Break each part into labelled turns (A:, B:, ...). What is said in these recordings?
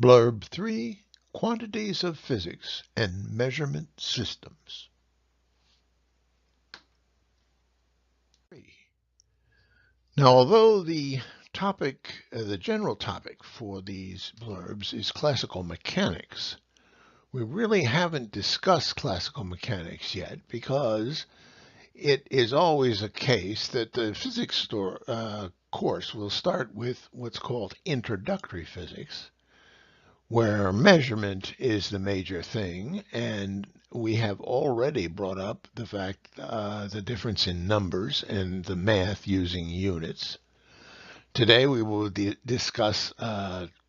A: Blurb 3, Quantities of Physics and Measurement Systems. Now, although the general topic for these blurbs is classical mechanics, we really haven't discussed classical mechanics yet because it is always a case that the physics course will start with what's called introductory physics, where measurement is the major thing, and we have already brought up the fact the difference in numbers and the math using units. Today we will discuss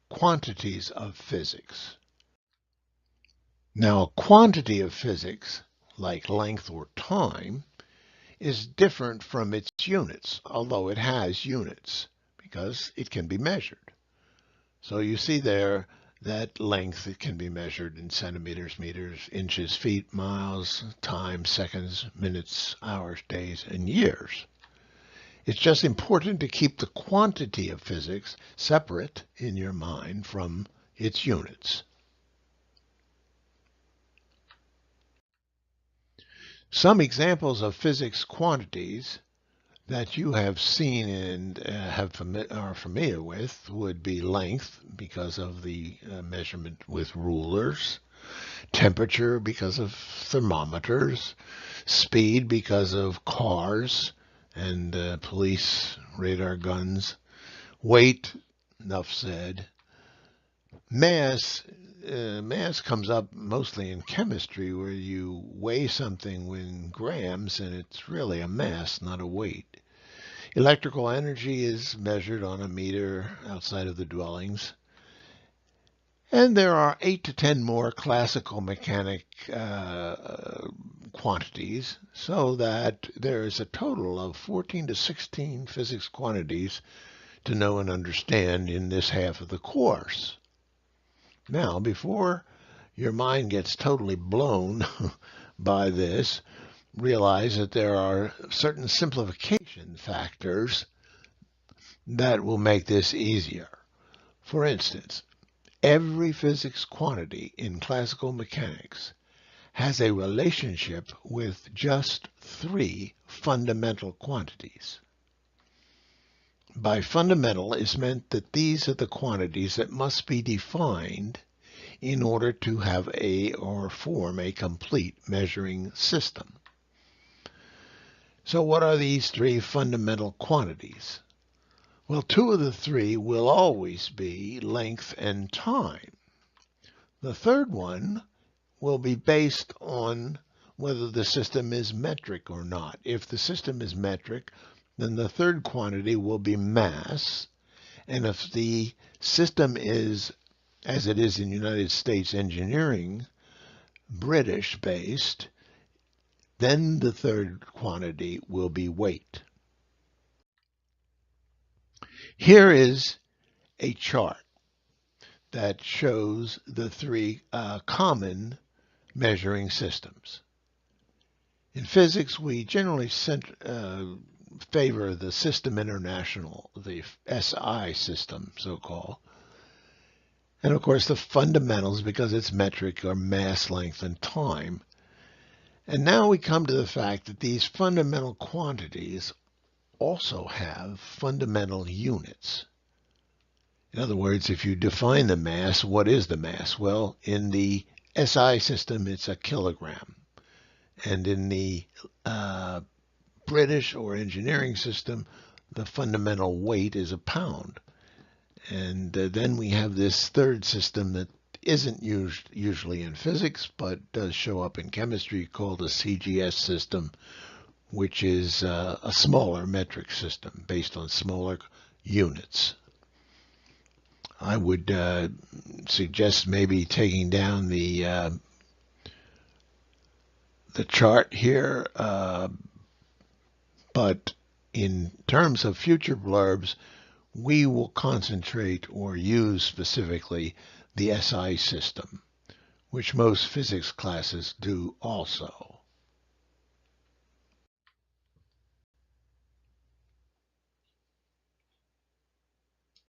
A: quantities of physics. Now, a quantity of physics, like length or time, is different from its units, although it has units, because it can be measured. So you see there that length, it can be measured in centimeters, meters, inches, feet, miles, time, seconds, minutes, hours, days, and years. It's just important to keep the quantity of physics separate in your mind from its units. Some examples of physics quantities that you have seen and are familiar with would be length, because of the measurement with rulers, temperature because of thermometers, speed because of cars and police radar guns, weight, enough said. Mass comes up mostly in chemistry, where you weigh something in grams and it's really a mass, not a weight. Electrical energy is measured on a meter outside of the dwellings. And there are 8 to 10 more classical mechanic quantities, so that there is a total of 14 to 16 physics quantities to know and understand in this half of the course. Now, before your mind gets totally blown by this, realize that there are certain simplification factors that will make this easier. For instance, every physics quantity in classical mechanics has a relationship with just 3 fundamental quantities. By fundamental is meant that these are the quantities that must be defined in order to have or form a complete measuring system. So what are these 3 fundamental quantities? Well, 2 of the 3 will always be length and time. The third one will be based on whether the system is metric or not. If the system is metric, then the third quantity will be mass. And if the system is, as it is in United States engineering, British-based, then the third quantity will be weight. Here is a chart that shows the 3 common measuring systems. In physics, we generally favor the System International, the SI system, so-called. And of course, the fundamentals, because it's metric, are mass, length, and time. And now we come to the fact that these fundamental quantities also have fundamental units. In other words, if you define the mass, what is the mass? Well, in the SI system, it's a kilogram. And in the British or engineering system, the fundamental weight is a pound. And then we have this third system that isn't used usually in physics, but does show up in chemistry, called a CGS system, which is a smaller metric system based on smaller units. I would suggest maybe taking down the chart here, but in terms of future blurbs, we will concentrate or use specifically the SI system, which most physics classes do also.